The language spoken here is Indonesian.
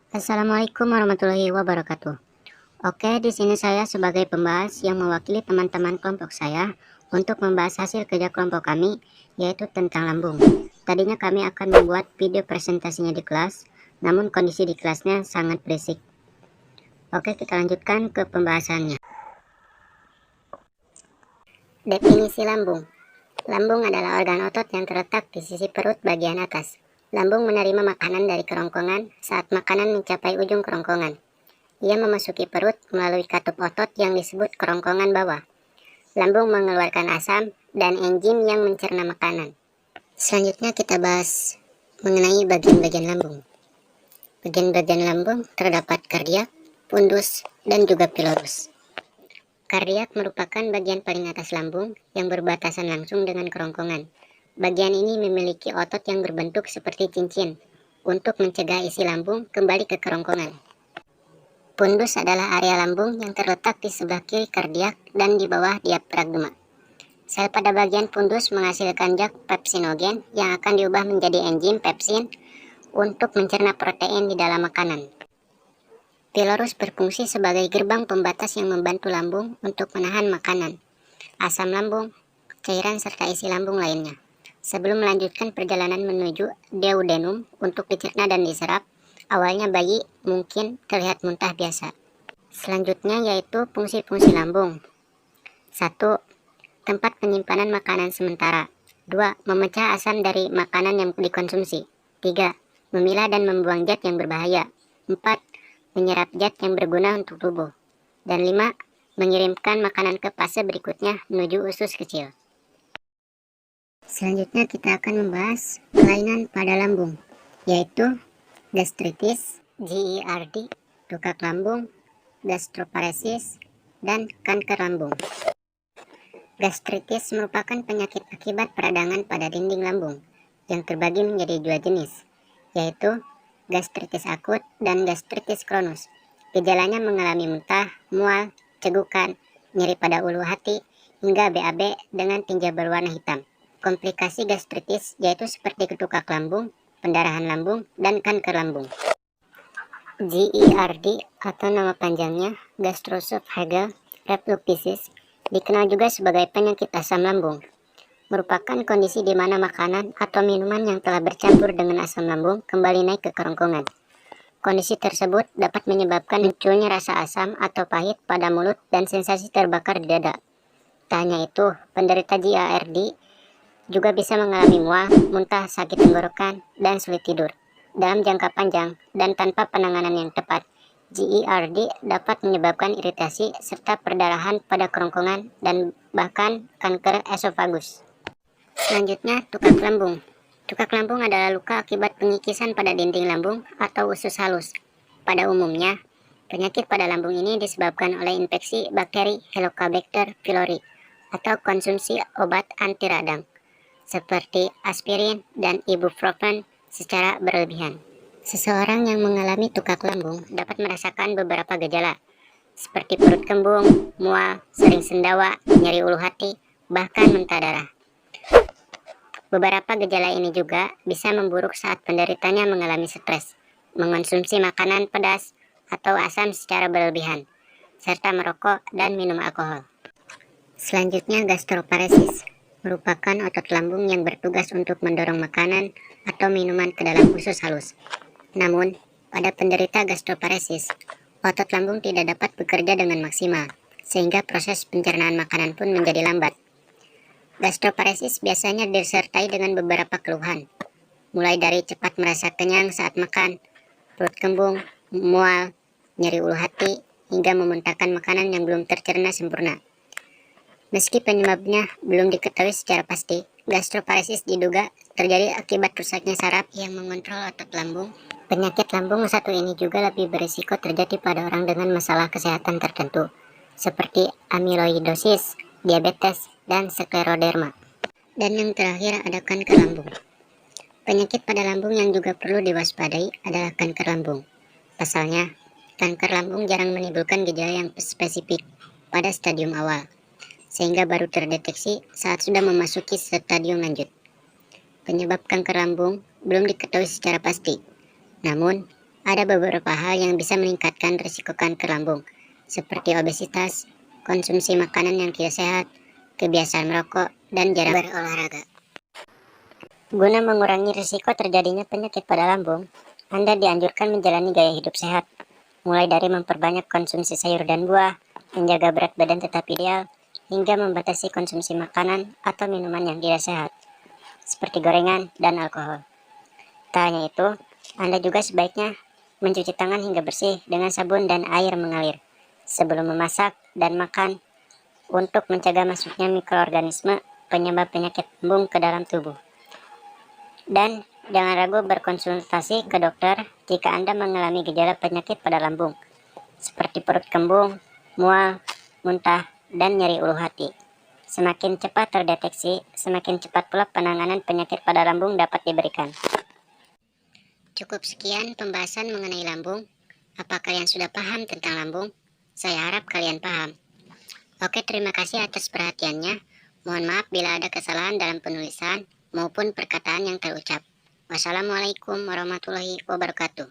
Assalamualaikum warahmatullahi wabarakatuh. Oke, di sini saya sebagai pembahas yang mewakili teman-teman kelompok saya untuk membahas hasil kerja kelompok kami, yaitu tentang lambung. Tadinya kami akan membuat video presentasinya di kelas, namun kondisi di kelasnya sangat berisik. Oke, kita lanjutkan ke pembahasannya. Definisi lambung. Lambung adalah organ otot yang terletak di sisi perut bagian atas. Lambung menerima makanan dari kerongkongan saat makanan mencapai ujung kerongkongan. Ia memasuki perut melalui katup otot yang disebut kerongkongan bawah. Lambung mengeluarkan asam dan enzim yang mencerna makanan. Selanjutnya kita bahas mengenai bagian-bagian lambung. Bagian-bagian lambung terdapat kardiak, fundus, dan juga pilorus. Kardiak merupakan bagian paling atas lambung yang berbatasan langsung dengan kerongkongan. Bagian ini memiliki otot yang berbentuk seperti cincin untuk mencegah isi lambung kembali ke kerongkongan. Fundus adalah area lambung yang terletak di sebelah kiri kardiak dan di bawah diafragma. Sel pada bagian fundus menghasilkan zat pepsinogen yang akan diubah menjadi enzim pepsin untuk mencerna protein di dalam makanan. Pilorus berfungsi sebagai gerbang pembatas yang membantu lambung untuk menahan makanan, asam lambung, cairan serta isi lambung lainnya. Sebelum melanjutkan perjalanan menuju duodenum untuk dicerna dan diserap, awalnya bayi mungkin terlihat muntah biasa. Selanjutnya yaitu fungsi-fungsi lambung. 1. Tempat penyimpanan makanan sementara. 2. Memecah asam dari makanan yang dikonsumsi. 3. Memilah dan membuang zat yang berbahaya. 4. Menyerap zat yang berguna untuk tubuh. Dan 5. Mengirimkan makanan ke fase berikutnya menuju usus kecil. Selanjutnya kita akan membahas kelainan pada lambung, yaitu gastritis, GERD, tukak lambung, gastroparesis, dan kanker lambung. Gastritis merupakan penyakit akibat peradangan pada dinding lambung yang terbagi menjadi dua jenis, yaitu gastritis akut dan gastritis kronus. Gejalanya mengalami muntah, mual, cegukan, nyeri pada ulu hati, hingga BAB dengan tinja berwarna hitam. Komplikasi gastritis yaitu seperti ketukak lambung, pendarahan lambung, dan kanker lambung. GERD atau nama panjangnya gastroesophageal refluxitis dikenal juga sebagai penyakit asam lambung. Merupakan kondisi di mana makanan atau minuman yang telah bercampur dengan asam lambung kembali naik ke kerongkongan. Kondisi tersebut dapat menyebabkan munculnya rasa asam atau pahit pada mulut dan sensasi terbakar di dada. Tak hanya itu, penderita GERD juga bisa mengalami mual, muntah, sakit tenggorokan, dan sulit tidur. Dalam jangka panjang dan tanpa penanganan yang tepat, GERD dapat menyebabkan iritasi serta perdarahan pada kerongkongan dan bahkan kanker esofagus. Selanjutnya, tukak lambung. Tukak lambung adalah luka akibat pengikisan pada dinding lambung atau usus halus. Pada umumnya, penyakit pada lambung ini disebabkan oleh infeksi bakteri Helicobacter pylori atau konsumsi obat anti radang seperti aspirin dan ibuprofen secara berlebihan. Seseorang yang mengalami tukak lambung dapat merasakan beberapa gejala seperti perut kembung, mual, sering sendawa, nyeri ulu hati, bahkan muntah darah. Beberapa gejala ini juga bisa memburuk saat penderitanya mengalami stres, mengonsumsi makanan pedas atau asam secara berlebihan, serta merokok dan minum alkohol. Selanjutnya, gastroparesis merupakan otot lambung yang bertugas untuk mendorong makanan atau minuman ke dalam usus halus. Namun, pada penderita gastroparesis, otot lambung tidak dapat bekerja dengan maksimal, sehingga proses pencernaan makanan pun menjadi lambat. Gastroparesis biasanya disertai dengan beberapa keluhan, mulai dari cepat merasa kenyang saat makan, perut kembung, mual, nyeri ulu hati, hingga memuntahkan makanan yang belum tercerna sempurna. Meski penyebabnya belum diketahui secara pasti, gastroparesis diduga terjadi akibat rusaknya saraf yang mengontrol otot lambung. Penyakit lambung satu ini juga lebih berisiko terjadi pada orang dengan masalah kesehatan tertentu, seperti amyloidosis, diabetes, dan skleroderma. Dan yang terakhir ada kanker lambung. Penyakit pada lambung yang juga perlu diwaspadai adalah kanker lambung. Pasalnya, kanker lambung jarang menimbulkan gejala yang spesifik pada stadium awal, sehingga baru terdeteksi saat sudah memasuki stadium lanjut. Penyebab kanker lambung belum diketahui secara pasti. Namun, Ada beberapa hal yang bisa meningkatkan risiko kanker lambung, seperti obesitas, konsumsi makanan yang tidak sehat, kebiasaan merokok, dan jarang berolahraga. Guna mengurangi risiko terjadinya penyakit pada lambung, Anda dianjurkan menjalani gaya hidup sehat, mulai dari memperbanyak konsumsi sayur dan buah, menjaga berat badan tetap ideal, hingga membatasi konsumsi makanan atau minuman yang tidak sehat, seperti gorengan dan alkohol. Tak hanya itu, Anda juga sebaiknya mencuci tangan hingga bersih dengan sabun dan air mengalir sebelum memasak dan makan untuk mencegah masuknya mikroorganisme penyebab penyakit lambung ke dalam tubuh. Dan jangan ragu berkonsultasi ke dokter jika Anda mengalami gejala penyakit pada lambung, seperti perut kembung, mual, muntah, dan nyeri ulu hati. Semakin cepat terdeteksi, semakin cepat pula penanganan penyakit pada lambung dapat diberikan. Cukup sekian pembahasan mengenai lambung. Apa kalian sudah paham tentang lambung? Saya harap kalian paham. Oke, terima kasih atas perhatiannya. Mohon maaf bila ada kesalahan dalam penulisan maupun perkataan yang terucap. Wassalamualaikum warahmatullahi wabarakatuh.